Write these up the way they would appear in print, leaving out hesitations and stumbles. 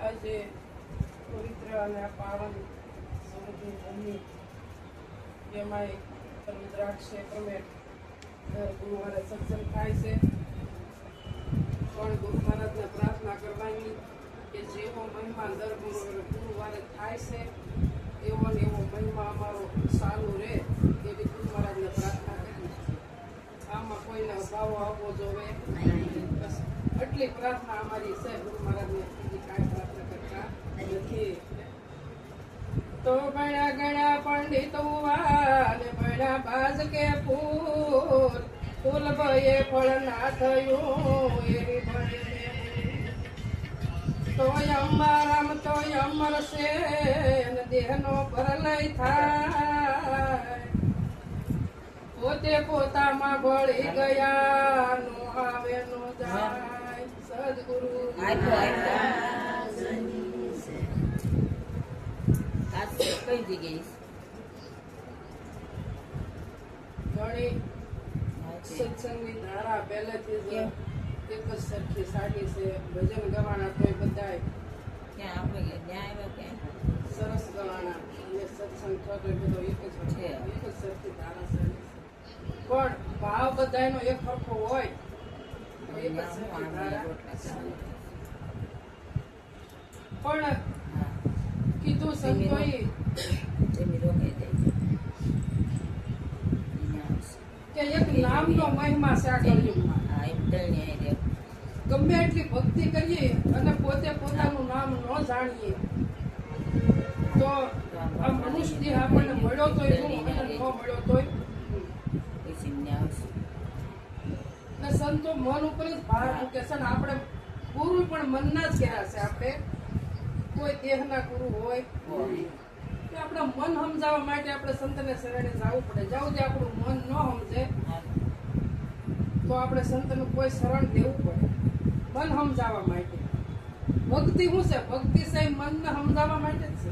આજે પવિત્ર અને પાવન સમૃદ્ધિ ભૂમિ જેમાં રુદ્રાક્ષ તમે ગુરુવારે સત્સંગ થાય છે. પણ ગુરુ મહારાજને પ્રાર્થના કરવાની કે જેવો મહિમા દર ગુરુવારે થાય છે એવો ને એવો મહિમા અમારો સારું રહે એવી ગુરુ મહારાજને પ્રાર્થના કરી. આમાં કોઈને અભાવો આવવો જોવે બસ એટલી પ્રાર્થના અમારી છે. ગુરુ મહારાજને બીજી કાંઈ પ્રાર્થના કરતા નથી. તો ભણ્યા ગણ્યા પંડિતો વાલે ભણ્યા બાજ કે ફૂલ ફૂલ ભયે ફળ ના થયું એવી ભણે તોય અમારામ તોય અમર છે દેહનો પરલય થાય. પોતે પોતામાં ભળી ગયા નો આવે નો જાય. સદગુરુ કઈ જગ્યાએ ઘણી સત્સંગની ધારા પહેલેથી જ એક જ સરખી સાડી છે. ભજન ગવાણા તોય બધાય ક્યાં આપણે ત્યાં આવ્યા ક્યાં સરસ ગવાણા અને સત્સંગ થતો બધો એક જ સરખી ધારા છે. પણ ભાવ બધાયનો એક સરખો હોય તો એક જ સરખી ધારા. પણ કીધું સંતોએ કે એક નામનો મહિમા છે આ કળિયુગમાં. ગમે એટલી ભક્તિ કરીએ અને પોતે પોતાનું નામ ન જાણીએ તો આ મનુષ્ય દેહ આપણને મળ્યો તોય શું અને ન મળ્યો તોય. ને સંતો મન ઉપર જ ભાર મૂકે છે ને આપણે ગુરુ પણ મનના જ કર્યા છે. આપણે કોઈ દેહના ગુરુ હોય કે આપણા મન સમજાવવા માટે આપણે સંતને શરણે જવું પડે. જવું દે આપણું મન ન સમજે તો આપણે સંતનું કોઈ શરણ દેવું પડે મન સમજાવવા માટે. ભક્તિ શું છે? ભક્તિ છે મનને સમજાવવા માટે જ છે.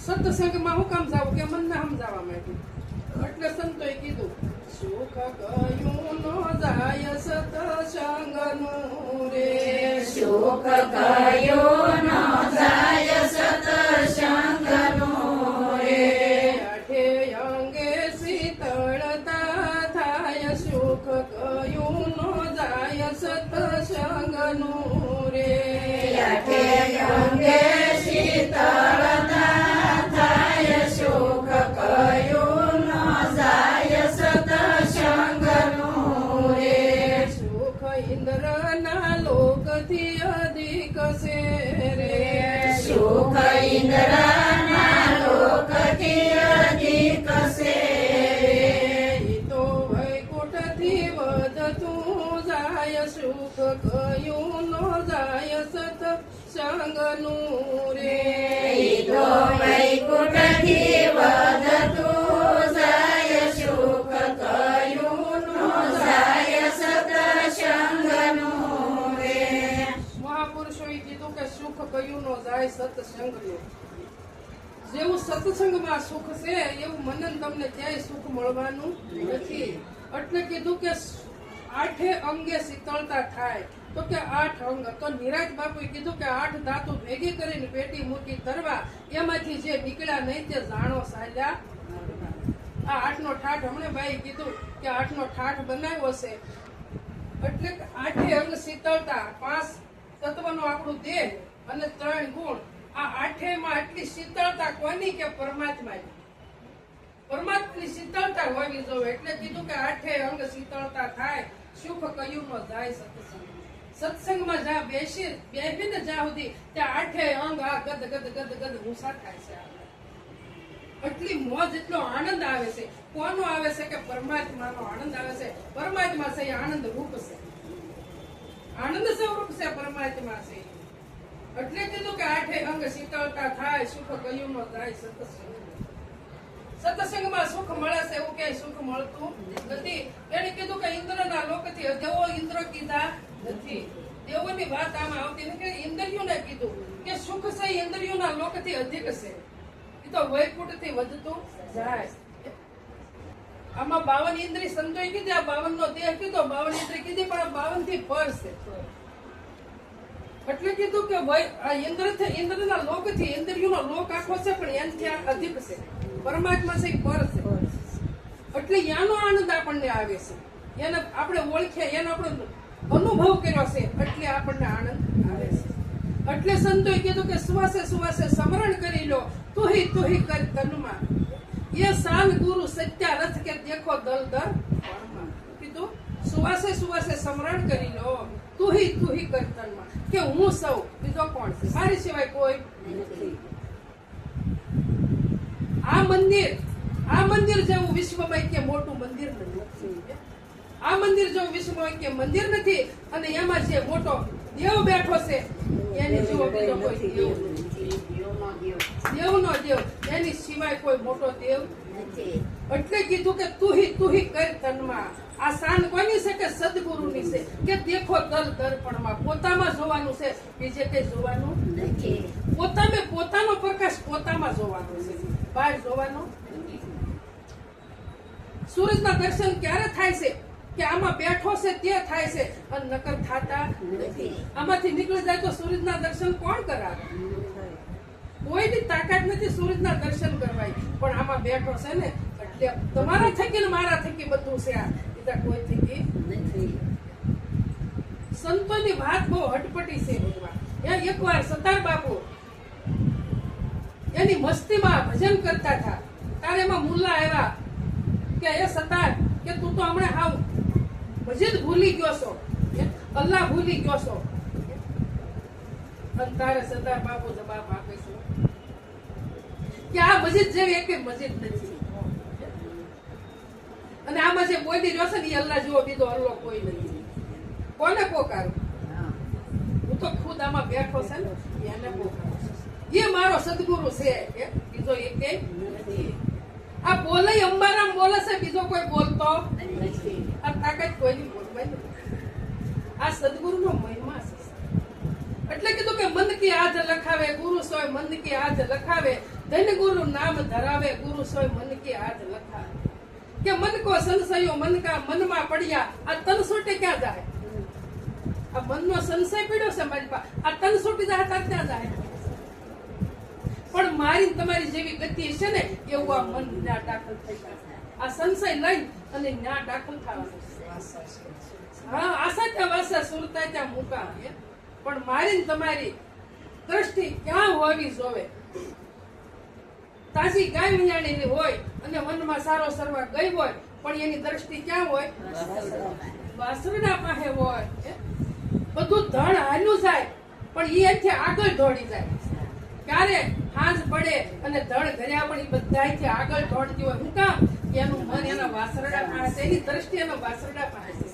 સત્સંગમાં હું કામ જાવું કે મનને સમજાવવા માટે. એટલે સંતોએ કીધું સુખ કયું નો જાય સત્સંગનું રે. સુખ કયું નો જાય સત્સંગનું રે. આઠે અંગે શીતળતા થાય. સુખ કયું નો જાય સત્સંગનું રે. આઠે અંગે શીતળતા થાય. સુખ કયું નો જાય સત્સંગનું રે. સુખ ઇન્દ્રના લોકથી અધિક છે રે. સુખ ઇન્દ્રના લોકથી અધિક છે. તો વૈકુંઠથી વધતું જાય. સુખ કયું નો જાય સત્સંગનું રે. તો વૈકુંઠથી વધતું જાય. સુખ કયું નો જાય સત્સંગનું રે. મહાપુરુષોએ કીધું કે સુખ કયું નો જાય સત્સંગનું. જેવું સત્સંગમાં સુખ છે એવું મને તમને ક્યાંય સુખ મળવાનું નથી. એટલે કીધું કે આઠે અંગે શીતળતા થાય. તો કે 8 અંગ તો નિરાજ બાપુએ કીધું કે 8 ધાતુ ભેગી કરીને પેટી મૂકી તરવા એમાંથી જે નીકળ્યા નહીં તે જાણો સાલ્યા. આ 8 નો ઠાઠ હમણાં ભાઈ કીધું કે 8 નો ઠાઠ બનાવ્યો છે. એટલે 8 અંગ શીતળતા 5 તત્વનો આપણું દેહ અને 3 ગુણ. આ 8 માં આટલી શીતળતા કોની કે પરમાત્માની. પરમાત્માની શીતળતા હોવી જોઈએ. એટલે કીધું કે 8 અંગ શીતળતા થાય. સુખ કયું નો જાય સત્સંગ. સત્સંગમાં જ્યાં બેસીને જ્યાં સુધી ત્યાં 8 અંગ આ ગદ ગદ ગદ ગદ ઊંચા થાય છે. એટલી મોજ એટલો આનંદ આવે છે. કોનો આવે છે કે પરમાત્માનો આનંદ આવે છે. પરમાત્મા છે એ આનંદ રૂપ છે. આનંદ સ્વરૂપ છે પરમાત્મા છે. એટલે કીધું કે 8 અંગ શીતળતા થાય. સુખ કયું નો જાય સત્સંગ. સત્સંગમાં સુખ મળે છે એવું ક્યાંય સુખ મળતું નથી. એને કીધું કે ઇન્દ્રના લોકથી દેવો ઇન્દ્ર કીધા નથી. દેવોની સુખની વાત આમાં આવતી નથી કે ઇન્દ્રિયોને કીધું કે સુખ છે એ ઇન્દ્રિયોના લોકથી અધિક છે, એ તો વૈકુંઠથી વધતું જાય. આમાં 52 ઇન્દ્રિય સંતોએ કીધી, આ 52 નો દેહ કીધો, 52 ઇન્દ્રિય કીધી, પણ આ 52 થી પર છે. એટલે કીધું કે આ ઇન્દ્રના લોકથી, ઇન્દ્રિયોનો લોક આખો છે પણ એનાથી આ અધિક છે, પરમાત્મા છે એ પર છે. એટલે યાનો આનંદ આપણને આવે છે, એને આપણે ઓળખ્યા, એનો આપણે અનુભવ કર્યો છે, એટલે આપણને આનંદ આવે છે. એટલે સંતોએ કીધું કે સુવાસે સુવાસે સ્મરણ કરી લો, તુહી તુહી કર તનમાં, ये साल गुरु सत्या रथ के देखो दल दर परमा. કીધું સુવાસે સુવાસે સ્મરણ કરી લો, તુહી કરતનમાં, કે હું સૌ, બીજો કોણ છે, મારી સિવાય કોઈ નથી. આ મંદિર જેવું વિશ્વમાં કે મોટું મંદિર નથી. આ મંદિર જેવું વિશ્વમાં કે મંદિર નથી, અને એમાં જે મોટો દેવ બેઠો છે એની જેવો બીજો કોઈ દેવ નથી. દેવનો દેવ, એની સિવાય કોઈ મોટો દેવ નથી. એટલે કીધું કે તુહી કર તનમાં. આ શાન કોની છે કે સદગુરુની છે, કે દેખો દલ દર્પણમાં, પોતામાં જોવાનું છે, બીજે કઈ જોવાનું નથી. પોતાનો પ્રકાશ પોતામાં જોવાનો છે, બહાર જોવાનો નથી. સૂરજના દર્શન ક્યારે થાય છે કે આમાં બેઠો છે તે થાય છે, અને નકર થાતા નથી. આમાંથી નીકળી જાય તો સૂરજના દર્શન કોણ કરાવે? કોઈની તાકાત નથી સૂરજના દર્શન કરવાય, પણ આમાં બેઠો છે ને, એટલે તમારા થકી ને મારા થકી બધું છે, આ બીજા કોઈ થકી નથી. સંતોની વાત બહુ હટપટી છે બધવા. એકવાર સતાર બાપુ એની મસ્તીમાં ભજન કરતા હતા, ત્યારે એમાં મુલ્લા આવ્યા કે એ સતાર, કે તું તો હમણાં હાવ મસ્જિદ ભૂલી ગયો છો, અલ્લાહ ભૂલી ગયો છો. અને તારે સતાર બાપુ જવાબ આપે છે કે આ મસ્જિદ જેવી એક મસ્જિદ નથી, અને આમાં જે બોલી રહ્યો છે ને એ અલ્લાહ જેવો બીજો અલ્લાહ કોઈ નથી. કોને પોકારું? હું તો ખુદ આમાં બેઠો છે ને, એને પોકારું. એ મારો સદગુરુ છે, બીજો એક નથી. આ બોલે અંબારામ બોલે છે, બીજો કોઈ બોલતો નથી. આ તાકાત કોઈની બોલવાની નથી. આ સદગુરુનો મહિમા છે. એટલે કીધું કે મન કી આજ લખાવે, ગુરુ સોય મન કી આજ લખાવે, ધન ગુરુ નામ ધરાવે, ગુરુ સોય મન કી આજ લખાવે. કે મન કો સંશયો મન કા મનમાં પડ્યા, આ તન છૂટે ક્યાં જાય? આ મનનો સંશય પડ્યો છે મારી પાસે, આ તન છૂટી જાય ત્યાં ક્યાં જાય? પણ મારી તમારી જેવી ગતિ છે ને, એવું આ મન ત્યાં દાખલ થઈ જશે. આ સંશય લઈ અને ત્યાં દાખલ થવાનું છે. હા, આશા ત્યાં વાસા, સુરતા ત્યાં મૂકા. પણ મારી તમારી દ્રષ્ટિ ક્યાં હોવી જોવે? તાજી ગાય વિયાણેલી હોય અને મનમાં સારો સરવા ગઈ હોય, પણ એની દ્રષ્ટિ ક્યાં હોય? વાસરડા પાસે હોય. બધું ધણ હાલ્યું જાય, પણ એ અહીંથી આગળ દોડી જાય. ક્યારે હાંજ પડે અને ધણ ઘર્યા, પણ એ બધાથી આગળ દોડતી હોય. શું કામ? એનું મન એના વાસરડા પાસે, એની દ્રષ્ટિ એના વાસરડા પાસે.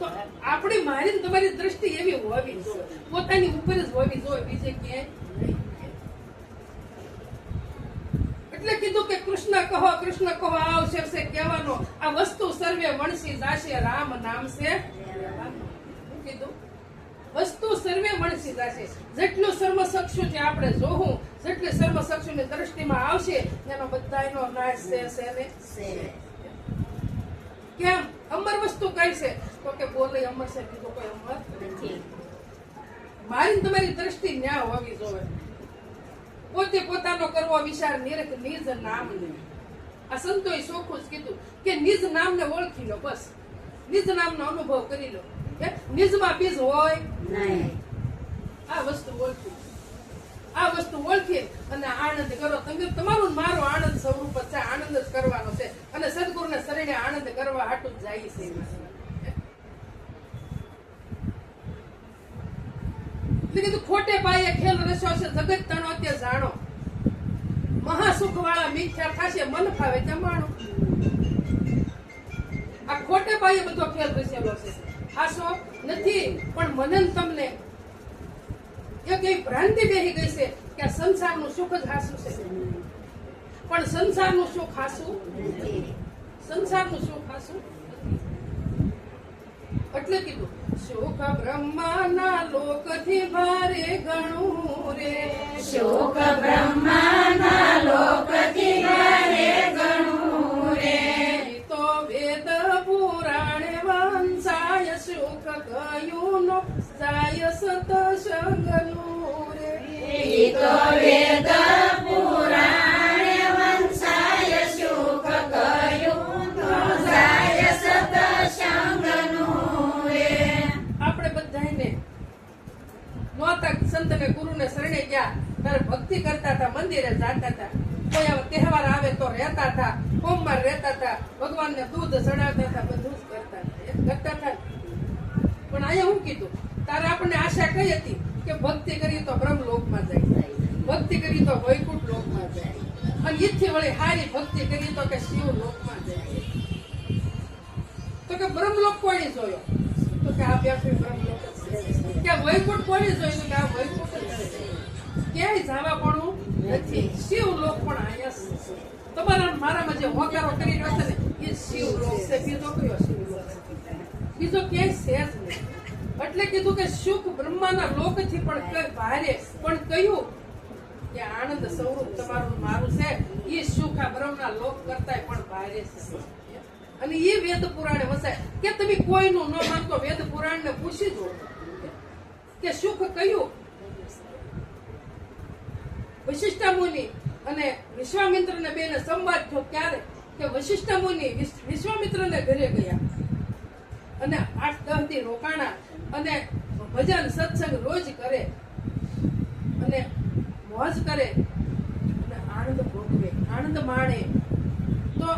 તો આપણી મારી તમારી દ્રષ્ટિ એવી હોવી જોઈએ, પોતાની ઉપર જ હોવી જોઈએ, બીજે ક્યાંય નહીં. એટલે કીધું કે કૃષ્ણ કહો આવશે છે કહેવાનો, આ વસ્તુ સર્વે વણસી જાશે, રામ નામ છે. કીધું વસ્તુ સર્વે વણસી જાશે. જેટલું સર્વસક્ષુ છે આપણે જોવું, જેટલી સર્વસક્ષુ ની દ્રષ્ટિમાં આવશે, એનો બધાનો નાશ છે. કેમ? અમર વસ્તુ કઈ છે? તો કે બોલે અમર છે, બીજું કોઈ અમર નથી. મારી તમારી દ્રષ્ટિ ન્યા હોવી જોઈએ. પોતે પોતાનો કરવો વિચાર, નિરખ નિજ નામ લે. આ સંતોએ ચોખ્ખું જ કીધું કે નિજ નામને ઓળખી લો, બસ નિજ નામનો અનુભવ કરી લો. નિજમાં બીજ હોય નહીં. આ વસ્તુ ઓળખી અને આનંદ કરો. તમે તમારું મારો આનંદ સ્વરૂપ છે, આનંદ જ કરવાનો છે, અને સદગુરુને શરણે આનંદ કરવા હાટું જ જાય છે. કીધું ખોટે પાયે ખેલ રસ્યો છે, જગત તણો તે જાણો, મહાસુખ વાળા મિથ્યા થશે, મન ફાવે તે માણો. આ ખોટે પાયે બધો ખેલ રચેલો છે. હાસો નથી, પણ મને તમને એક એવી ભ્રાંતિ બેહી ગઈ છે કે આ સંસારનું સુખ જ હાસું છે, પણ સંસારનું સુખ હાસું નથી. સંસારનું સુખ હાસું નથી. એટલે કીધું સુખ બ્રહ્માના લોકથી ભારે ગણું રે સુખ બ્રહ્માના લોકથી ભારે ગણું રે તો વેદ પુરાણે વંશાય સુખ કયું નો જાય સતસંગનું રે ઈ તો વેદ પુરાણે વંશાય સુખ કયું નો જાય સતસંગનું રે આપણે બધાને નોતા સંતને ગુરુને શરણે ગયા ત્યારે ભક્તિ કરતા હતા, મંદિરે જતા હતા, કોઈ આવો તહેવાર આવે તો રહેતા હતા, સોમવાર રહેતા હતા, ભગવાનને દૂધ ચડાવતા હતા, બધું જ કરતા હતા, એમ કરતા હતા. પણ અહીંયા હું કીધું તારે આપણને આશા કઈ હતી કે ભક્તિ કરી તો બ્રહ્મલોકમાં જાય, ભક્તિ કરી તો વૈકુંઠ લોકમાં જાય, અને ઈથી વળી હારી ભક્તિ કરી તો કે શિવ લોકમાં જાય. તો કે બ્રહ્મલોક કોણે જોયો? તો કે આ બેઠું બ્રહ્મલોક જ છે. કે વૈકુંઠ કોણે જોયું? કે આ વૈકુંઠ જ છે. ક્યાંય જવા પણ નથી. શિવ લોક પણ અહીંયા છે. તમારા મારામાં જે હોકારો કરી રહ્યો છે ને એ શિવ લોક છે. બીજો કયો શિવ લોક છે? બીજો ક્યાંય છે જ નહીં. એટલે કીધું કે સુખ બ્રહ્માના લોકથી પણ કઈ ભારે, પણ કહ્યું કે આનંદ સ્વરૂપ તમારું મારું છે એ સુખ આ બ્રહ્મના લોક કરતાય પણ ભારે છે. અને એ વેદ પુરાણે વસાય કે તમે કોઈનું ન માનતો વેદ પુરાણ ને પૂછી દો કે સુખ કયું. વશિષ્ઠ મુનિ અને વિશ્વામિત્ર ને બેને સંવાદ થયો ક્યારે? કે વશિષ્ઠ મુનિ વિશ્વામિત્ર ને ઘરે ગયા અને 8-10 દી રોકાણા અને ભજન સત્સંગ રોજ કરે અને મોજ કરે અને આનંદ ભોગવે, આનંદ માણે. તો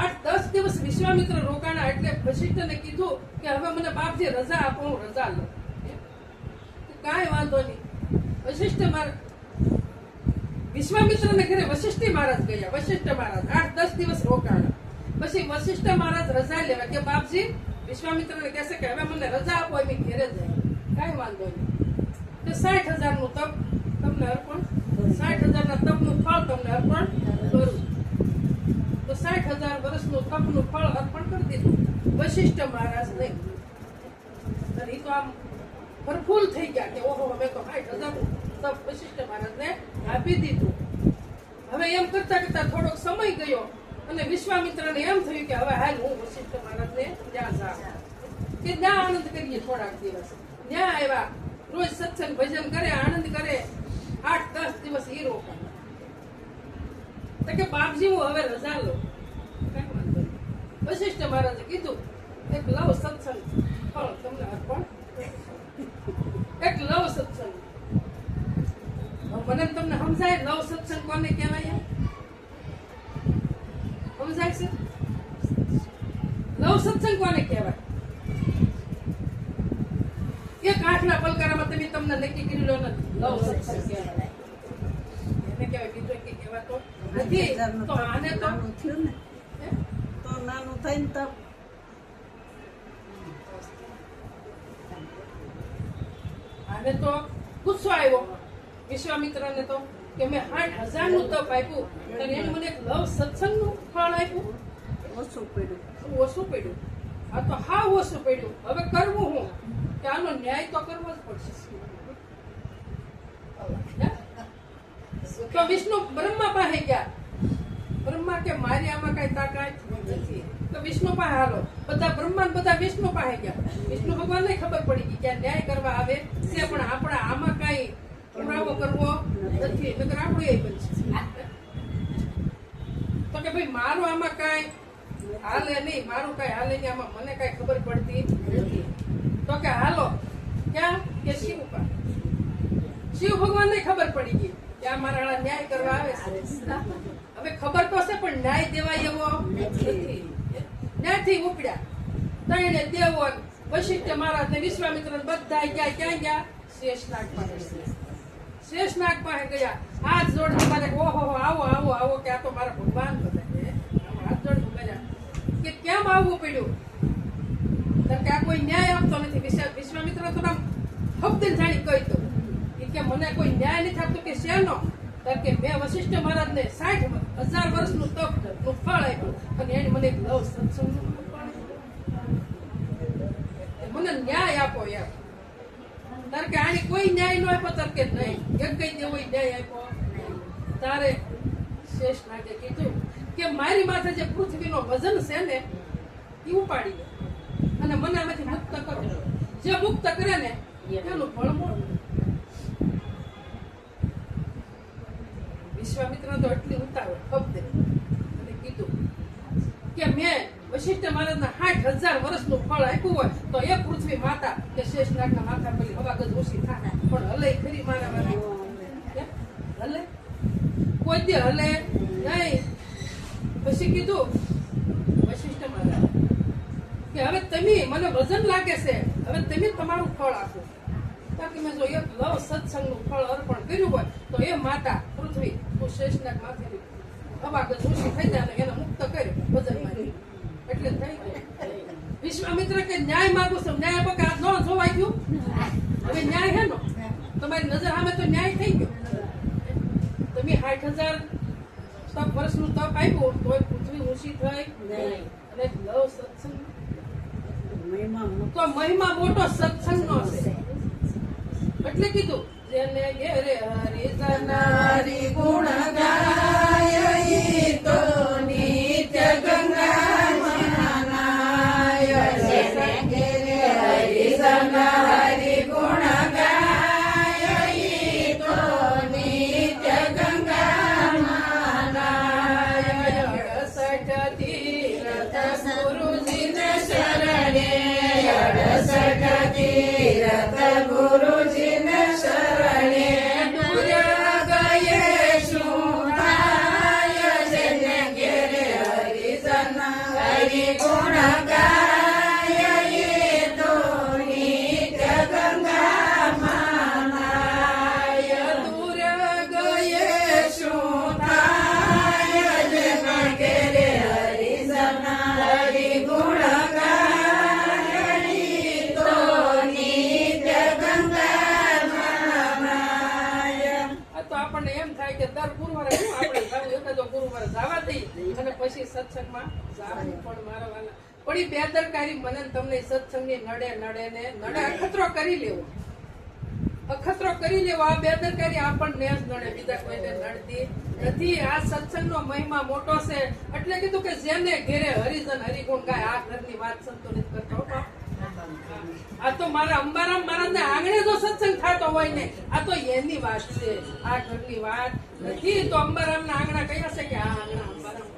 8-10 દિવસ વિશ્વામિત્ર રોકાણા એટલે વશિષ્ઠને કીધું કે હવે મને બાપજી રજા આપો, હું રજા લઉં. કાંઈ વાંધો નહીં. વશિષ્ઠ વિશ્વામિત્ર ને ઘરે વશિષ્ઠ મહારાજ ગયા. વશિષ્ઠ મહારાજ 8-10 દિવસ રોકાણા. પછી વશિષ્ઠ મહારાજ રજા લેવા કે બાપજી વિશ્વામિત્ર ને કહેશે કે હવે મને રજા આપો, એમ ઘેરે જાય. કાંઈ વાંધો નહીં. કે 60,000 નું તપ તમને અર્પણ, 60,000 ના તપનું ફળ તમને અર્પણ કરું. તો 60,000 વર્ષનું તપનું ફળ અર્પણ કરી દીધું વશિષ્ઠ મહારાજ નહીં. એ તો આમ પ્રફુલ્લ થઈ ગયા કે ઓહો અમે તો 60,000 તપ વશિષ્ઠ મહારાજને આપી દીધું. હવે એમ કરતા કરતા થોડોક સમય ગયો અને વિશ્વામિત્રને એમ થયું કે હવે હાલ હું વશિષ્ઠ મહારાજને ત્યાં જાઉં કે ત્યાં આનંદ કરીએ થોડાક દિવસ. ત્યાં આવ્યા, રોજ સત્સંગ ભજન કરે, આનંદ કરે. 8-10 દિવસ એ રોકાય. તો કે બાપજી હું હવે રજા લઉં. કઈ વાંધો નહીં. વશિષ્ઠ મહારાજે કીધું એક લવ સત્સંગ ફળ તમને અર્પણ, એક લવ સત્સંગ. મને તમને સમજાય લવ સત્સંગ કોને કહેવાય? સમજાય છે? લવ સત્સંગ કોને કહેવાય? એક આંખના પલકારામાં તમે તમને નક્કી કરી લો ને લવ સત્સંગ કહેવાય. એને કહેવાય, બીજો કે કહેવાતો નથી. તો આને તો થયું ને તો નાનું થઈને તો આને તો ગુસ્સો આવ્યો વિશ્વામિત્રને તો કે મેં 60,000 નું તપ આપ્યું અને એને મને એક લવ સત્સંગનું ફળ આપ્યું. ઓછું પડ્યું. ઓછું પડ્યું. આ તો હા ઓછું પડ્યું. હવે કરવું હું કે આનો ન્યાય તો કરવો જ પડશે. તો વિષ્ણુ બ્રહ્મા પાસે ગયા. બ્રહ્મા કે મારી આમાં કઈ તાકાત નથી. તો વિષ્ણુ પાસે હાલો. બધા બ્રહ્મા બધા વિષ્ણુ પાસે ગયા. વિષ્ણુ ભગવાનને ખબર પડી ગઈ કે આ ન્યાય કરવા આવે છે પણ આપણા આમાં કઈ પુરાવો કરવો નથી, નકર આપણું એ બનશે. તો કે ભાઈ મારું આમાં કઈ હાલે નહીં, મારું કઈ હાલે નહીં, આમાં મને કઈ ખબર પડતી નથી. તો કે હાલો ક્યાં? કે શિવ પાસે. શિવ ભગવાનને ખબર પડી ગઈ કે આ મારા ન્યાય કરવા આવે છે. હવે ખબર તો છે પણ ન્યાય દેવાય એવો નથી. ત્યાંથી ઉપડ્યા ત્રણે દેવો વશિષ્ઠ મહારાજ ને વિશ્વામિત્ર બધા ગયા. ક્યાં ગયા? શેષનાગ પાસે. શેષનાગ પાસે ગયા. હાથ જોડ મારે ઓહો આવો આવો આવો કે આ તો મારા ભગવાન બધા હાથ જોડ કર્યા કે કેમ આવવું પડ્યું? કે આ કોઈ ન્યાય આપતો નથી. વિશ્વામિત્ર તો આમ શબ્દ જાણી કહી દો કે મને કોઈ ન્યાય નથી આપતો. કે શેનો? કે મેં વશિષ્ઠ મહારાજને 60,000 વર્ષનું તપ નું ફળ આપ્યું અને એને મને લવ સત્સંગનું ફળ આપ્યું. મને ન્યાય આપો એમ. તારે કે આની કોઈ ન્યાય ન આપ્યો તારે કે નહીં, એક કઈ દેવો ન્યાય આપ્યો. તારે શેષ નાગે કીધું કે મારી માથે જે પૃથ્વીનો વજન છે ને એ ઉપાડી દે અને મને આમાંથી મુક્ત કરો. જે મુક્ત કરે ને એનું ફળ મળે. વિશ્વામિત્ર તો એટલી ઉતાવળ ખપદે અને કીધું કે મેં વશિષ્ઠ મહારાજના 60,000 વર્ષનું ફળ આપ્યું હોય તો એ પૃથ્વી માતા કે શેષનાગના માથા પેલી હવાગજ ઓછી થાય પણ હલે ખરી મારા વાળા હલે કોઈ દે હલે નહીં. પછી કીધું વશિષ્ઠ મહારાજ કે હવે તમે મને વજન લાગે છે, હવે તમે તમારું ફળ આપો. બાકી મેં જો એક લવ સત્સંગનું ફળ અર્પણ કર્યું હોય તો એ માતા પૃથ્વી હું શેષનાગ માથે હવાગજ ઓછી થઈ જાય એને મુક્ત કર્યો વજનમાંથી. એટલે થઈ ગયું. વિશ્વામિત્ર કે ન્યાય માંગુ છું, ન્યાય આપો કે આ ન જોવાઈ ગયું. હવે ન્યાય હે નો તમારી નજર સામે તો ન્યાય થઈ ગયો. તમે 60,000 તપ વર્ષનું તપ આપ્યું તોય પૃથ્વી ઊંચી થઈ અને લવ સત્સંગ તો મહિમા મોટો સત્સંગ નો છે. એટલે કીધું જેને ઘેરે હરિ ગુણ ગાય ઈ તો નિત્ય ગંગા મનાય. જેને ઘેરે હરિ ગુણ ગાય ઈ તો નિત્ય ગંગા મનાય. 68 તીર્થ ગુરુજીને શરણે 68 તીર્થ ગુરુજીને શરણે દુર્યા ગયે શું થાય. જેને ઘેરે હરિ ગુણ ગાય ઈ તો નિત્ય ગંગા મનાય. દુર્યા ગયે શું થાય. જેને ઘેરે હરિ ગુણ ગાય ઈ તો નિત્ય ગંગા મનાય. આ તો આપણને એમ થાય કે દર ગુરુવારે શું આપણે જાવું, એકાદો ગુરુવારે જવા દઈ અને પછી સત્સંગમાં જાવું. પણ મારા વાલા પણ એ બેદરકારી મને ને તમને સત્સંગની નડે અખતરો કરી લેવો. અખતરો કરી લેવો. આ બેદરકારી આપણને જ નડે, બીજા કોઈને નડતી નથી. આ સત્સંગનો મહિમા મોટો છે. એટલે કીધું કે જેને ઘેરે હરિજન હરિગુણ ગાય આ ઘરની વાત સંતોષિત કરતો. આ તો મારા અંબારામ મહારાજના આંગણે જો સત્સંગ થતો હોય ને આ તો એની વાત છે, આ ઘરની વાત નથી. તો અંબારામના આંગણા કયા છે કે આ આંગણા અંબારામ,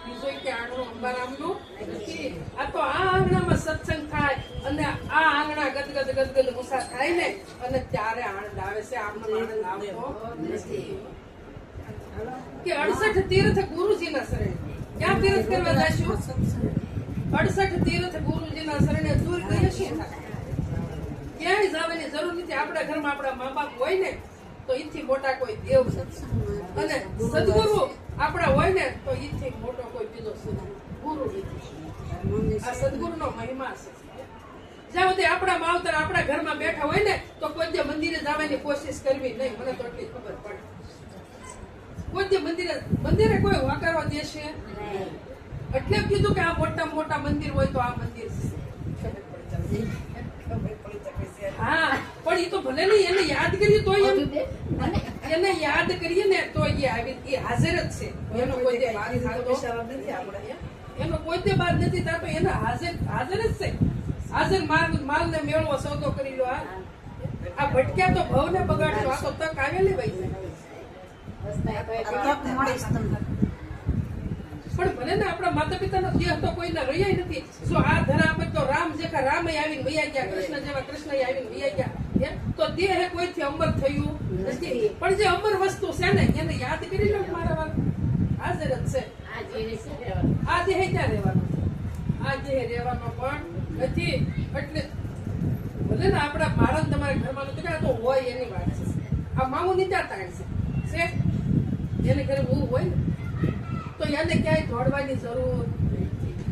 બીજો કે આંગણું અંબારામનું નથી. આ તો આ આંગણામાં સત્સંગ થાય અને આ આંગણા ગદગદ ગુસ્સા થાય ને અને ત્યારે આનંદ આવે છે. આમનો આનંદ આવતો નથી. કે 68 તીર્થ ગુરુજીના શરણે. ક્યાં તીર્થ કરવા જઈશું? 68 તીર્થ ગુરુજીના શરણે દૂર કરીએ શું થાય? ક્યાંય જવાની જરૂર નથી. આપણા ઘરમાં આપણા મા બાપ હોય ને તો ઈથી મોટા કોઈ દેવ અને સદગુરુ આપણા હોય ને તો ઈથી મોટો કોઈ બીજો ગુરુ નથી. આ સદગુરુનો મહિમા છે. જ્યાં સુધી આપણા માવતર આપણા ઘરમાં બેઠા હોય ને તો કોઈ જે મંદિરે જવાની કોશિશ કરવી નહીં. મને તો એટલી ખબર પડે. કોઈ જે મંદિરે કોઈ વાકારવા દેશે એટલે કીધું કે આ મોટા મંદિર હોય તો આ મંદિર હા. પણ એ તો ભલે નહીં, એને યાદ કરીએ તો એને યાદ કરીએ ને તો એ હાજર જ છે. એનો કોઈ દે બાદ નથી થતો. એને હાજર જ છે. હાજર માલ ને મેળવો સોદો કરી લો. આ ભટક્યા તો ભવ ને બગાડશો. આ તો તક આવેલી ભાઈ. પણ ભલે ને આપણા માતા પિતાનો દેહ તો કોઈના રહ્યા નથી. જો આ ધરા આપે તો રામ જેખા રામ આવીને વૈયા ગયા, કૃષ્ણ જેવા કૃષ્ણ આવીને વૈયા ગયા. તો દેહ કોઈથી અમર થયું નથી. પણ જે અમર વસ્તુ છે ને એને યાદ કરી લો. મારા વાત હાજર જ છે. આ દેહ ક્યાં રહેવાનો? આ દેહ રહેવાનો પણ નથી. એટલે ભલે ને આપણા મારા તમારા ઘરમાં નથી આ તો હોય એની વાત છે. આ મામું નીચા તાણ છે એને ઘરે બહુ હોય ને તો એને ક્યાંય દોડવાની જરૂર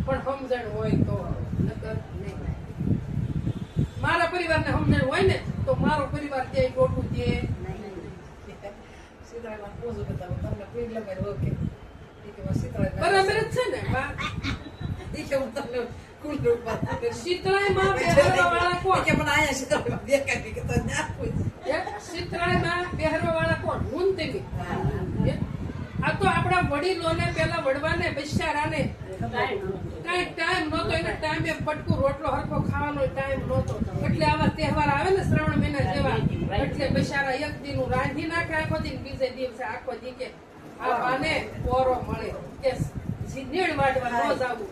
પણ સમજણ હોય તો નકર નહીં. મારા પરિવારને સમજણ હોય ને તો મારો પરિવાર ક્યાંય ખોટું દે બરાબર જ છે ને. શીતળાઈમાં બેહરવાવાળા કોણ? કે મને આયા શીતળાઈમાં દેખાય કે તો ના પૂછ. શીતળાઈમાં બેહરવાવાળા કોણ? હું ને તમે. આ તો આપણા વડીલોને પેલા વડવાને બિચારાને કાંઈ ટાઈમ નહોતો, એને ટાઈમે પટકું રોટલો હરખો ખાવાનો ટાઈમ નહોતો, એટલે આવા તહેવાર આવે ને શ્રાવણ મહિના જેવા, એટલે બિચારા એક દીનું રાંધી નાખે આખો દી, બીજે દિવસે આખો દી કે આ બાને પોરો મળે કે નીણ વાડવા ન જાવું,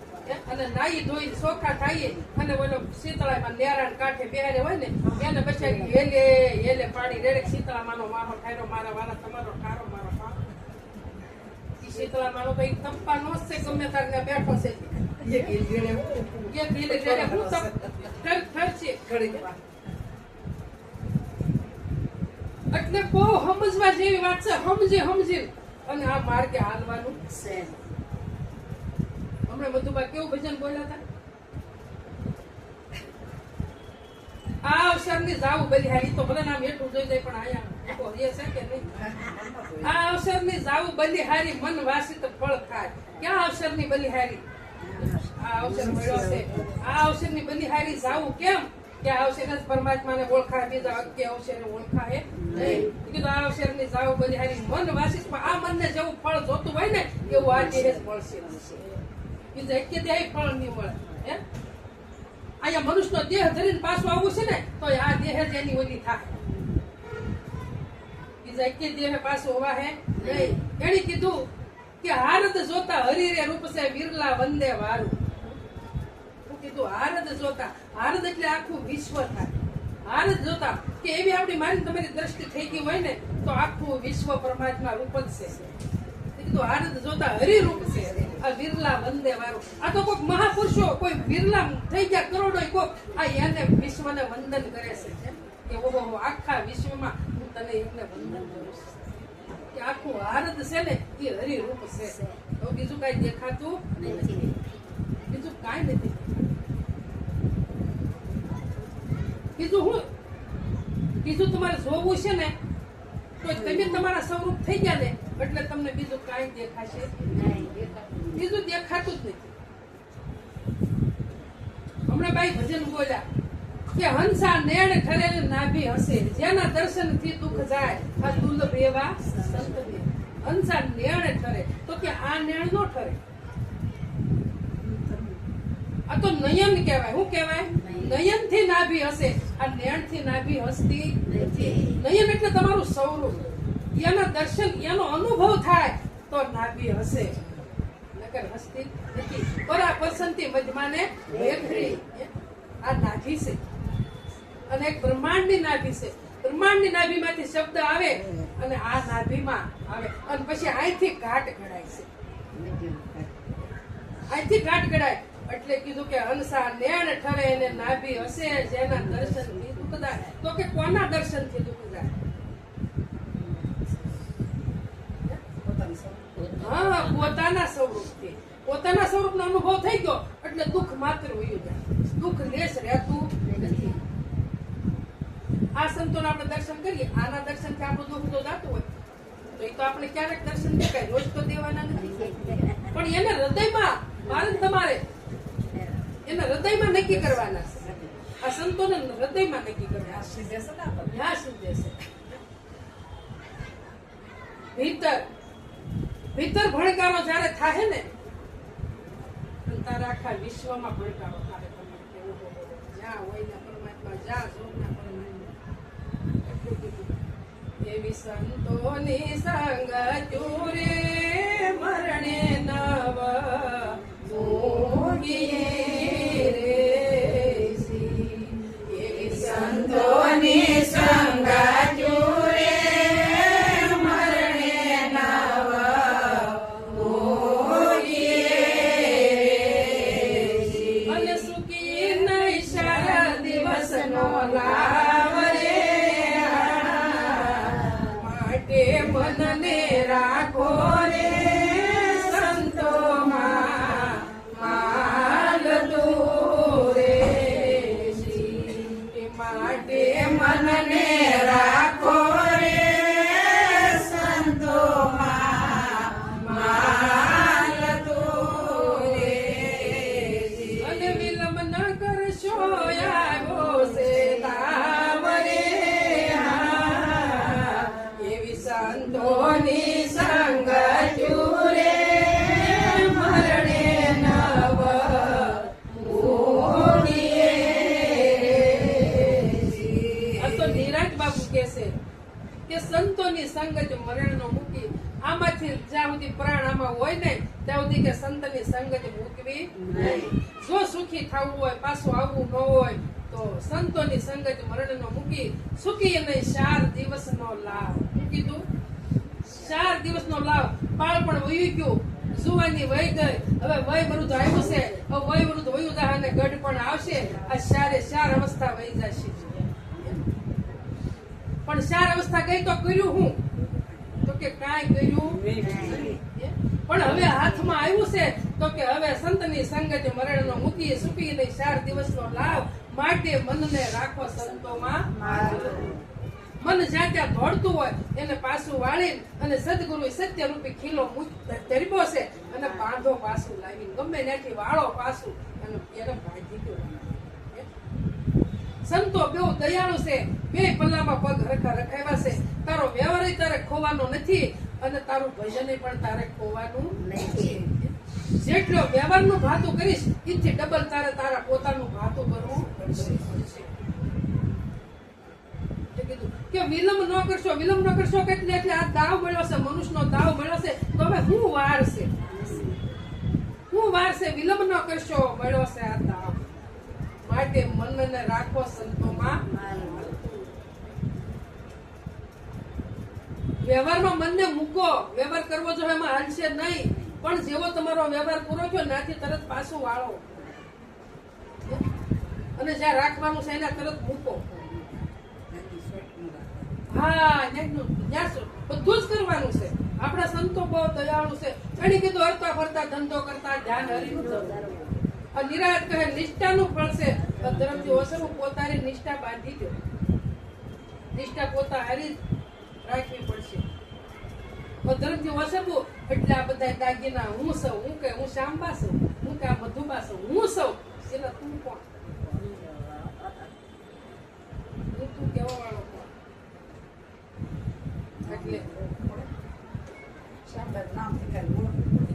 અને નાઈ ધોઈ ચોખા થાય અને ઓલો શીતળામાં નેરાણ કાંઠે બેહારે હોય ને એને બચારી હેલે હેલે પાડી રેડે શીતળામાંનો મારો ઠારો મારા વાળા તમારો ઠારો મારો પાડો. ઈ શીતળામાંનો કઈ તપ્પા નો છે, ગમે તારને બેઠો છે એક ઈલગીને એક ધીરે ધીરે હું તપ ઠર છે. એટલે બહુ સમજવા જેવી વાત છે, સમજી અને આ માર્ગે હાલવાનું છે. હમણાં મધુબા કેવું ભજન બોલ્યા હતા? આ અવસરની જાવું બલિહારી, તો ભલે નામ એટલું જોઈ જાય પણ આયા એ છે કે નહીં? આ અવસરની જાવું બલિહારી, મન વાસિત ફળ ખાય. ક્યાં અવસરની બલિહારી? આ અવસર મળ્યો છે, આ અવસરની બલિહારી જાવું કેમ? કે આ અવસર જ પરમાત્માને ઓળખાય, બીજા અગ્ઞે અવસરે ઓળખાય નહીં. કીધું આ અવસરની જાવું બલિહારી, મન વાસિત. આ મનને જેવું ફળ જોતું હોય ને એવું આ દેહ જ મળશે. બીજા એક દેહ ફળ નહીં મળે. અહીંયા મનુષ્યનો દેહ ધરીને પાછું આવવું છે ને તો આ દેહ જ એની ઓલી થાય. બીજા એક દેહ પાછું હોવા હે નહીં. એને કીધું કે હારદ જોતા હરિરે રૂપ છે વિરલા વંદે વારું. હું કીધું હારદ જોતા, હારદ એટલે આખું વિશ્વ થાય. હારદ જોતા કે એવી આપણી મારી તમારી દ્રષ્ટિ થઈ ગઈ હોય ને તો આખું વિશ્વ પરમાત્મા રૂપ જ છે. કીધું હારદ જોતા હરિરૂપ છે આ વિરલા વંદે વારું. આ તો કોઈક મહાપુરુષો, કોઈ વિરલા થઈ ગયા કરોડો, કોક આ એને વિશ્વને વંદન કરે છે કે ઓહો આખા વિશ્વમાં હું તને એકને વંદન કરું છું. કે આખું હારદ છે ને એ હરિરૂપ છે. તો બીજું કઈ દેખાતું નથી, બીજું કાંઈ નથી. બીજું તમારે જોવું છે ને તો તમે તમારા સ્વરૂપ થઈ ગયા ને એટલે તમને બીજું કાંઈ દેખાશે બીજું દેખાતું જ નથી. હમણાં બાઈ ભજન બોલ્યા કે હંસા નેણ ઠરેલ નાભી હશે, જેના દર્શન થી દુઃખ જાય આ દુર્લભ એવા સંત દેવ. હંસા નેણ ઠરે તો કે આ નેણ નો ઠરે, આ તો નયન કહેવાય. શું કહેવાય? નયન થી નાભી હશે, આ નેણ થી નાભી હસતી નથી. નયન એટલે તમારું સ્વરૂપ, એના દર્શન એનો અનુભવ થાય તો નાભી હશે, નકર હસતી નથી. પરા પસંતી મજમાને વેખરી, આ નાભી છે અને એક બ્રહ્માંડની નાભી છે. બ્રહ્માંડની નાભીમાંથી શબ્દ આવે અને આ નાભીમાં આવે અને પછી અહીંથી ઘાટ ઘડાય છે, અહીંથી ઘાટ ઘડાય. એટલે કીધું કે હંસા નેણ ઠરે ને નાભી હશે, જેના દર્શન થી દુઃખ જાય. તો કે કોના દર્શન થી દુઃખ જાય? હા, પોતાના સ્વરૂપથી. પોતાના સ્વરૂપનો અનુભવ થઈ ગયો એટલે દુઃખ માત્ર વયું જાય, દુઃખ લેશ રહેતું નથી. આ સંતોને આપણે દર્શન કરીએ, આના દર્શન થી આપણું દુઃખ તો જાતું હોય તો એ તો આપણે ક્યારેક દર્શન દેખાય, રોજ તો દેવાના નથી. પણ એને હૃદયમાં મારે તમારે એના હૃદયમાં નક્કી કરવાના છે. આ સંતોને હૃદયમાં નક્કી કરવાના ભીતર ભણકારો જયારે થાય ને તારે આખા વિશ્વમાં ભણકારો થાય. જ્યાં હોય ને પરમાત્મા, જ્યાં જોગના પરમાત્મા. એવી સંતોની સંગ ચોરે મરણે નવ સંતોની સંગ ચોરે મરણે નવ અને સુખી નહીં સારા દિવસ નો લાવ રે, માટે મનને રાખો રે સંગ સંતની સંગત મરણનો મૂકી. આમાંથી જ્યાં સુધી પ્રાણ આમાં હોય ને ત્યાં સુધી કે સંતની સંગત મૂકવી નહીં. જો સુખી થવું હોય, પાછું આવવું ન હોય તો સંતોની સંગત મરણનો મૂકી. સુખી નહીં 4 દિવસનો લાભ. શું કીધું? 4 દિવસનો લાભ. બાળપણ વયું ગયું, જુવાની વહી ગઈ, હવે વય વૃદ્ધ આવ્યું છે, હવે વય વૃદ્ધ વયું જાય અને ગઢ પણ આવશે. આ 4 અવસ્થા વહી જશે. પણ 4 અવસ્થા ગઈ તો કર્યું હું? તો કે કાંઈ કર્યું નહીં. પણ હવે હાથમાં આવ્યું છે તો કે હવે સંતની સંગત મરણનો મૂકી. સુખી નહીં 4 દિવસનો લાભ, માટે મનને રાખો સંતોમાં. મન જ્યાં ત્યાં દોડતું હોય એને પાછું વાળી અને સદગુરુ સત્યરૂપી ખીલો ધરબો છે અને બાંધો પાછું લાવીને ગમે ત્યાંથી વાળો પાછું અને એને બાંધી દો. સંતો બેઉ દયાળુ છે, બે પલ્લામાં પગ હરખા રખાવ્યા છે. તારો વ્યવહાર તારે ખોવાનો નથી અને તારું ભજન પણ તારે ખોવાનું નથી. જેટલો વ્યવહારનું ભાતું કરીશ એથી ડબલ તારે તારા પોતાનું ભાતું કરવું પડશે. કે વિલંબ ન કરશો, વિલંબ ન કરશો એટલે આ દાવ મળ્યો છે, મનુષ્યનો દાવ મળ્યો છે. તો હવે હું વાર છે, હું વાર છે? વિલંબ ન કરશો, મળ્યો છે આ દાવ. માટે મનને રાખો સંતોમાં. વ્યવહારમાં મનને મૂકો. વ્યવહાર કરવો જો એમાં હાલશે નહીં, પણ જેવો તમારો વ્યવહાર પૂરો થયો નાથી તરત પાછું વાળો અને જ્યાં રાખવાનું છે એના તરત મૂકો. હા, બધું જ કરવાનું છે. આપણા સંતો બહુ દયાળુ છે. એની કીધું હરતા ફરતા ધંધો કરતા ધ્યાન હરીનું ધરવું. આ નિરાત કહે નિષ્ઠાનું ફળ છે. ધર્મથી ઓછું પોતાની નિષ્ઠા બાંધી દો. નિષ્ઠા પોતા હારી રાખવી પડશે. ધર્મથી ઓછું એટલે આ બધા દાગીના હું સૌ, હું કે હું શાંબા સૌ, હું કે આ મધુબા સૌ, હું સૌ. એટલે તું કોણ? તું કેવા વાળો કોણ?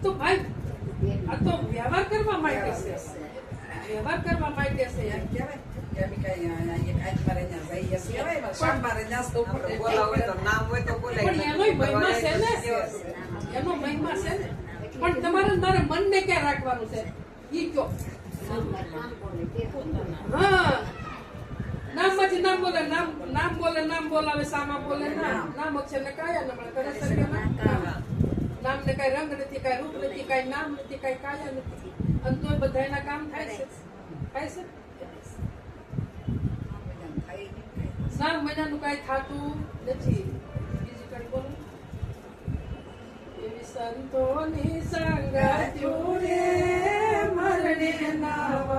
તો ભાઈ આ તો વ્યવહાર કરવા માટે છે. વ્યવહાર કરવા માટે છે. એનો મહિમા છે ને. પણ તમારે મારે મનને ક્યાં રાખવાનું છે ઈ કયો. હા, નામમાંથી નામ બોલે, નામ બોલે, નામ બોલાવે, સામા બોલે નામ અક્ષર ને કાયા ન મળે. નામ ને કઈ રંગ નથી, કઈ રૂપ નથી, કઈ નામ નથી, કઈ કાયા નથી, અને તો બધા એના કામ થાય છે. થાય છે નામ મહિનાનું કઈ થતું નથી. બીજી કઈ બોલો. એવી સંતોની સંગાત્યું રે મરણે નાવ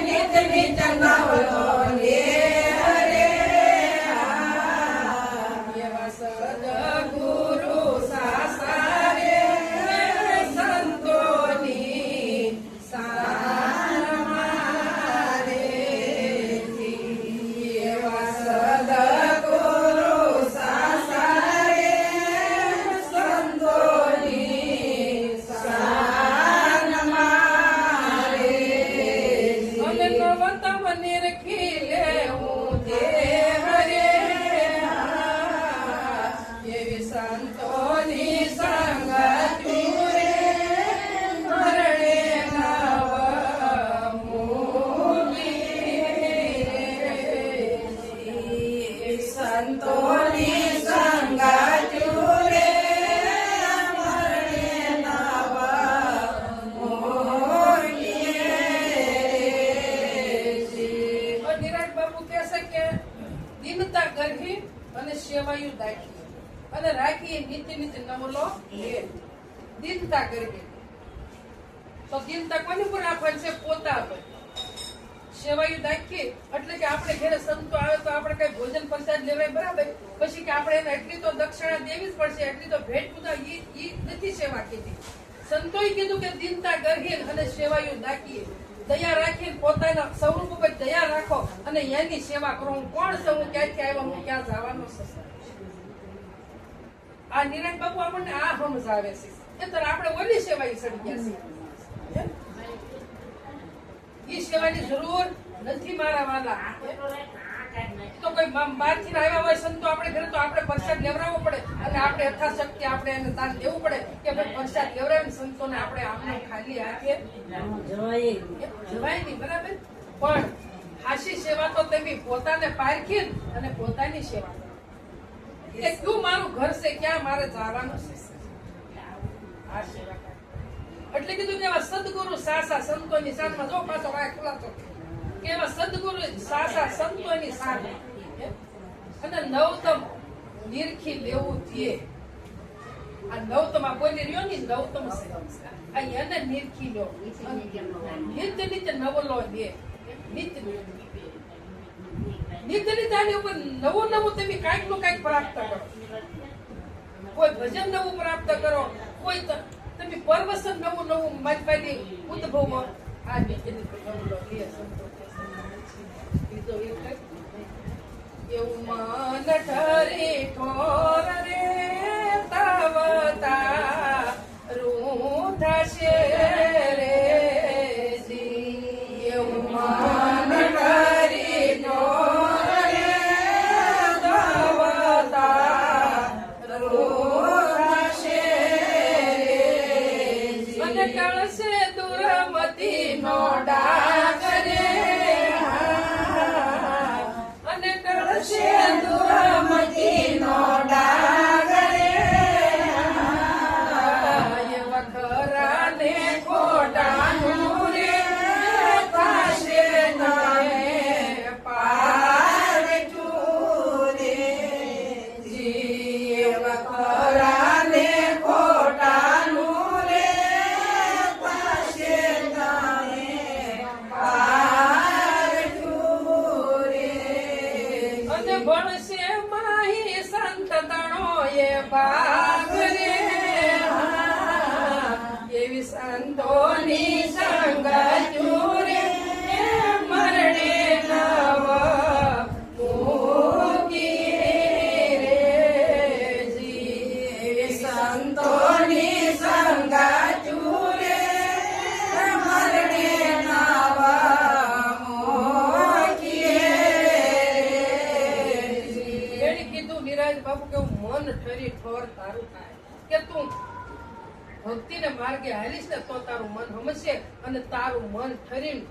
નિત નિત નવલો દિનતા કરી. તો દિનતા કોની ઉપર રાખવાની છે? પોતા પર. સેવાયું દાખીએ એટલે કે આપણે ઘરે સંતો આવે તો આપણે કઈ ભોજન પ્રસાદ લેવાય, બરાબર? પછી કે આપણે એને એટલી તો દક્ષિણા દેવી જ પડશે, એટલી તો ભેટ પૂજા ઈ નથી સેવા કીધી. સંતોએ કીધું કે દિનતા ગરહીન અને સેવાયું દાખીએ, દયા રાખીને પોતાના સ્વરૂપ ઉપર દયા રાખો અને એની સેવા કરો. હું કોણ છું? હું ક્યાંથી આવ્યો? હું ક્યાં જવાનો છું? આ નિરાજ બાપુ આપણને આ સમજાવે છે. એટલે આપણે ઓલી સેવા સડી ગયા છે. ઈ સેવાની જરૂર નથી મારા વાલા. તો કોઈ બહારથી આવ્યા હોય સંતો આપણે ઘરે, તો આપણે પ્રસાદ લેવડાવવો પડે અને આપણે યથાશક્તિ આપણે એને દાન દેવું પડે કે ભાઈ પ્રસાદ લેવડાવીને સંતોને આપણે આમને ખાલી હાથે જવાય નહીં, બરાબર? પણ હાસી સેવા તો તમે પોતાને પારખી અને પોતાની સેવા કરો કે ક્યું મારું ઘર છે, ક્યાં મારે જવાનું છે. આ સેવા એટલે કીધું કે એવા સદગુરુ સાસા સંતોની સાથમાં, જો પાછો આ ખુલાસો કે એવા સદગુરુ સાસા સંતોની સાથે અને નવતમ નિરખી લેવું જોઈએ. આ નવતમ આ બોલી રહ્યો ને, નવતમ છે આ એને નિરખી લો. નિત્ય નિત્ય નવલો દે, નિત્ય નિત્ય આની ઉપર નવું નવું તમે કાંઈક નું કાંઈક પ્રાપ્ત કરો. કોઈ ભજન નવું પ્રાપ્ત કરો, કોઈ તમે પરવસન નવું નવું મારી ઉદ્ભવ. આ નિત્ય નિત્ય નવલો દે સંતો એવું મન ઠરે ઠોર રે તવતા રૂ થશે રે જી. એવું મન ઠરે ઠોર રે તવતા રૂ થશે રે જી. અને કળશે દુર્મતી નો ડાગ રે, દુર્મતી નો ડાગ રે. વખરા ને ખોટાનું રે થશે નયે પારઠું રે જી. વખરા ને ખોટાનું રે થશે નયે પારઠું રે. અને ભણશે માહી સંત તણો એ ભાગ રે, એવી સંતોની સંગતું રે મરણે નવ મૂકી રે જી. એવી સંતોની સંગતું રે મરણે નવ બાપુ કે મન ઠરી ઠોર તારું થાય કે તું ભક્તિને માર્ગે હાલીશ ને તો તારું મન સમજશે અને તારું મન ઠરીને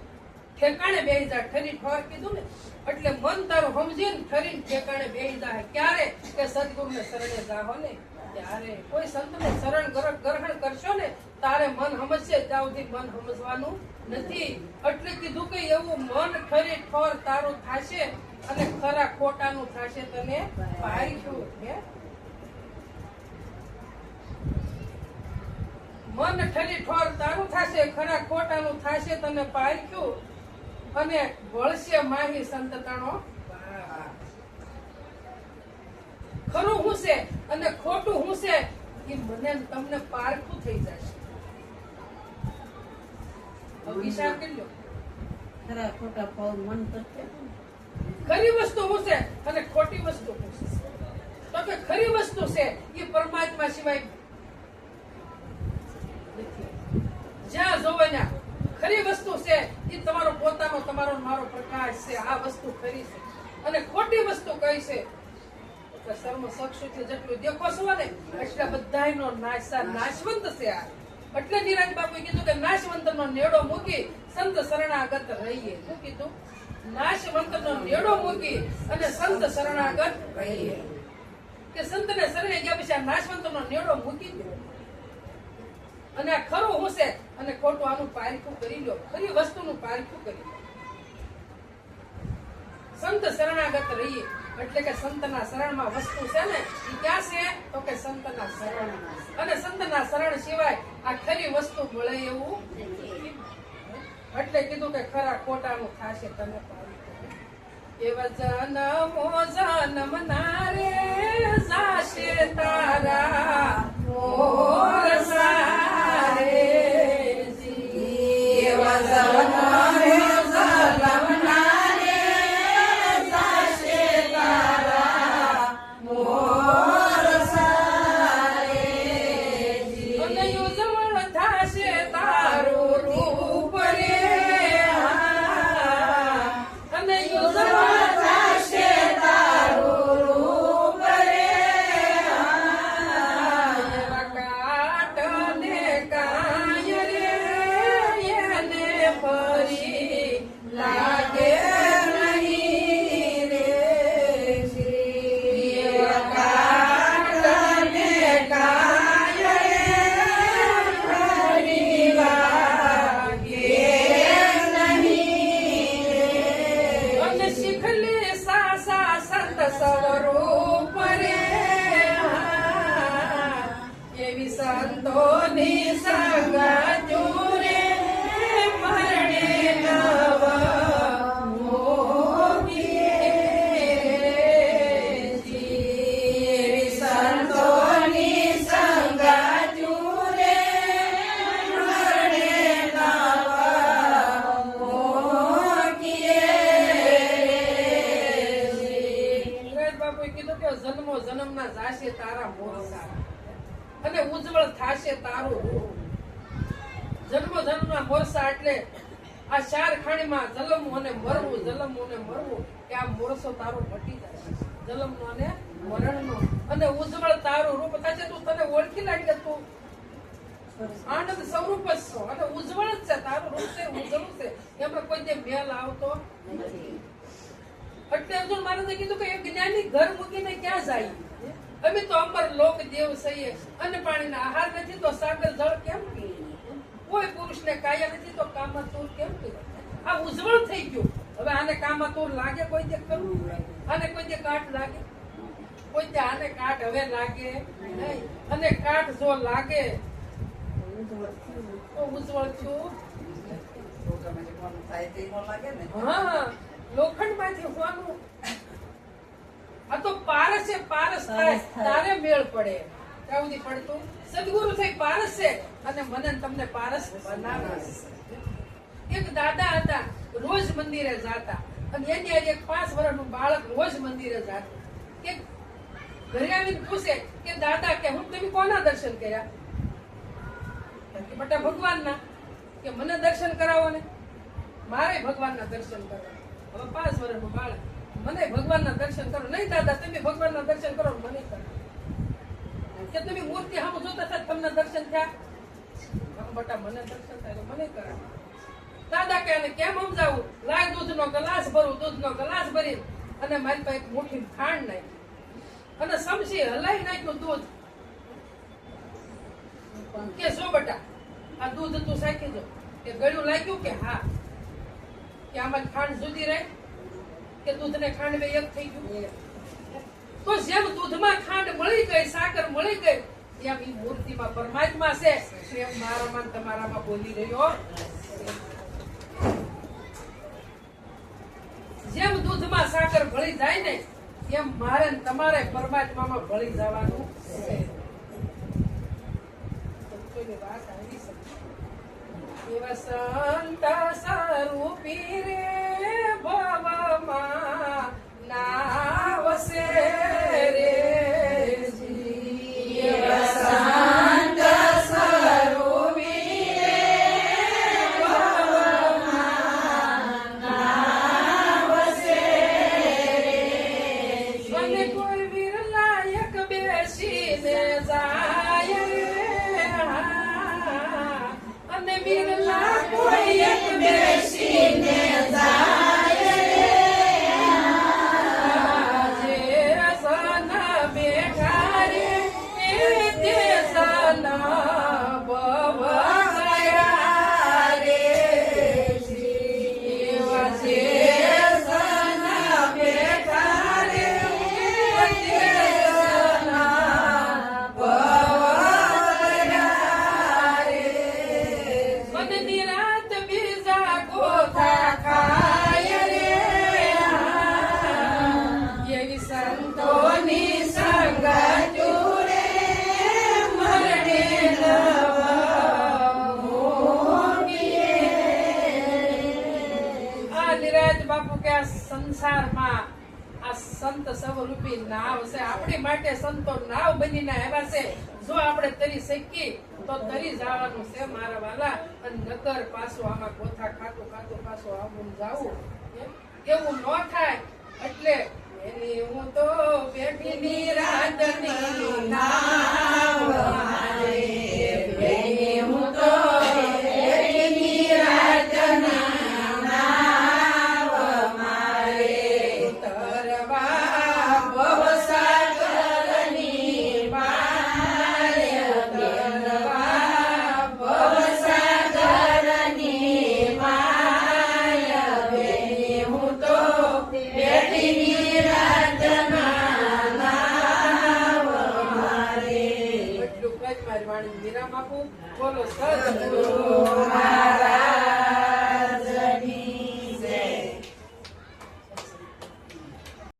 ઠેકાણે બેહી જાય. ઠરી ઠોર કીધું ને એટલે મન તારું સમજે ને ઠરીને ઠેકાણે બેહી જાય. ક્યારે? કે સદગુરુને શરણે જાહો ને ત્યારે. કોઈ સંતને શરણ ગ્રહણ કરશો ને તારે મન સમજશે, ત્યાં સુધી મન સમજવાનું નથી. એટલે કીધું કે એવું મન ઠરી ઠોર તારું થાશે અને ખરા ખોટાનું થાશે તને પારખ્યું. મન ઠરી ઠોર તારું થાશે, ખરા ખોટાનું થાશે તને પારખ્યું. અને વળશે માહી સંતતાણો. ખરું હું છે અને ખોટું હું છે એ મને તમને પારખું થઈ જશે. વિચાર કરી લો. ખરા ખોટા ભાવ મન કરશે. ખરી વસ્તુ હું છે અને ખોટી વસ્તુ હું છે. તો કે ખરી વસ્તુ છે એ પરમાત્મા સિવાય જ્યાં જોવે ત્યાં ખરી વસ્તુ છે એ તમારો પોતાનો તમારો મારો પ્રકાશ છે. આ વસ્તુ ખરી છે. અને ખોટી વસ્તુ કઈ છે? સર્વ સક્ષુથી જેટલું દેખો છો ને એટલે બધાયનો નાશવંત છે. આ એટલે નિરાજ બાપુએ કીધું કે નાશવંત નો નેડો મૂકી સંત શરણાગત રહીએ. શું કીધું? નાશવંત નો નેડો મૂકી અને સંત શરણાગત રહીએ. કે સંત ને શરણે ગયા પછી આ નાશવંત નો નેડો મૂકી દો અને આ ખરું હું છે અને ખોટું આનું પારખું કરી લો. ખરી વસ્તુનું પારખું કરી લો. સંત શરણાગત રહીએ એટલે કે સંતના શરણમાં વસ્તુ છે ને એ ક્યાં છે તો કે સંતના શરણ. અને સંતના શરણ સિવાય આ ખરી વસ્તુ મળે એવું નથી. એટલે કીધું કે ખરા ખોટાનું થાશે તને એવા જનમો જન્મના રે જાશે તારા મોર સારે એવા જન્મો જન્મના રે જાશે તારા મોર સારે અને યુજવળ થાશે તારું રૂપ રે અને યુજવળ થાશે તારું રૂપ રે એવા કાટ ને કાય રે એને ફરી લાગે નહીં રે શ્રી એવા કાટને કાય રે ફરી લાગે નહીં રે અને શીખલી સાસા સંત સ્વરૂપ રે એવી સંતોની સંગત રે મરણે નવ એવી સંતોની સંગત રે મરણે નવ મોકીએ બાપુએ કીધું કે જન્મો જન્મના જાશે તારા મોર સારા અને ઉજ્જવળ થાશે તારું રૂપ. જન્મો જન્મના મોરસા એટલે આ ચાર ખાણીમાં જલમવું અને મરવું, જલમવું અને મરવું કે આ મોરસો તારો મટી જશે. જલમનો અને મરણનો અને ઉજ્જવળ તારું રૂપ થશે. તું તને ઓળખી લાગે તું આનંદ સ્વરૂપ જ છો અને ઉજ્જવળ જ છે તારું રૂપ છે, ઉજ્જવળ છે. એમાં કોઈ જે મેલ આવતો નથી. એટલે અર્જુન મહારાજે કીધું કે એ જ્ઞાની ઘર મૂકીને ક્યાં જાય? અમે તો અમર લોક દેવ સહીએ અન્ન પાણીના આહાર નથી તો સાગર જળ કેમ પીએ? કોઈ પુરુષને કાયા નથી તો કામાતુર કેમ પીએ? આ ઉજ્જવળ થઈ ગયું. હવે આને કામાતુર લાગે કોઈ દે કરવું? આને કોઈ દે કાટ લાગે? કોઈ દે આને કાટ હવે લાગે નહીં. અને કાટ જો લાગે તો ઉજ્જવળ થયું. થાય તે ન લાગે ને. હા, લોખંડમાંથી હોવાનું આ તો પારસ છે. પારસ થાય તારે મેળ પડે. ત્યાં સુધી પડતું સદગુરુ થઈ પારસ છે અને મને ને તમને પારસ બનાવવા. એક દાદા હતા, રોજ મંદિરે જાતા અને એની હારે એક 5 વર્ષનું બાળક રોજ મંદિરે જાતું. કે ઘરે આવીને પૂછે કે દાદા કે હું તમે કોના દર્શન કર્યા? કે બટા ભગવાનના. કે મને દર્શન કરાવો ને. મારે ભગવાનના દર્શન કરવા. હવે 5 વર્ષનું બાળક મને ભગવાનના દર્શન કરો. નહીં દાદા તમે ભગવાનના દર્શન કરો, મને કરો. કે તમે મૂર્તિ સામે જોતા હતા તમને દર્શન થયા? બટા મને દર્શન થાય મને કરાવો. દાદા કે આને કેમ સમજાવું? લાય દૂધનો ગ્લાસ ભરું, દૂધનો ગ્લાસ ભરી અને મારી પાસે એક મુઠ્ઠી ખાંડ નાખી અને સમસી હલાઈ નાખ્યું દૂધ. કે જો બટા આ દૂધ તું સાચી જો કે ગળ્યું લાગ્યું કે હા? કે આમાં ખાંડ જુદી રહે કે દૂધને ખાંડ બે એક થઈ ગયું? તો જેમ દૂધમાં ખાંડ મળી ગઈ, સાકર મળી ગઈ, એમ ઈ મૂર્તિમાં પરમાત્મા છે. એમ મારામાં ને તમારામાં બોલી રહ્યો. જેમ દૂધમાં સાકર ભળી જાય ને એમ મારે ને તમારે પરમાત્મામાં ભળી જવાનું છે. કોઈની વાત આવી શકે? એવા સંત સ્વરૂપી રે ભવમાં નાવસે રે જી. એવા સંત સ્વરૂપી રે ભવમાં નાવસે રે. અને કોઈ વીર લાયક બેસીને જાય રે. અને વીરલા કોઈ એક બેસીને જાય રે. જે સન બેઠા રે એ તે સન બવ ગયા રે. એવા જે સન બેઠા રે મનની રાત બીજા ગોથા ખાય રે એવી સંતોની સંગત રે મરણે આ નિરાજ બાપુ કે આ સંસારમાં આ સંત સ્વરૂપી નાવ છે આપણી માટે સંતો નાવ બનીને આવ્યા છે જો આપણે તરી શકીએ તો તરી જવાનું છે મારા વાલા અને નકર પાછું આમાં ગોથા ખાતું ખાતું પાછું આવું જાવું એવું ન થાય એટલે એની હું તો બેઠીની રાતની નાવ મારે એની હું તો બેઠીની રાતની નાવ મારે તરવા ભવસાગરની પાર તરવા ભવસાગરની પાર બેની હું તો બેઠીની રાતના નાવ મારે એટલું કજ મારી વાણી વિરામ આપું બોલો સદગુરુ મારા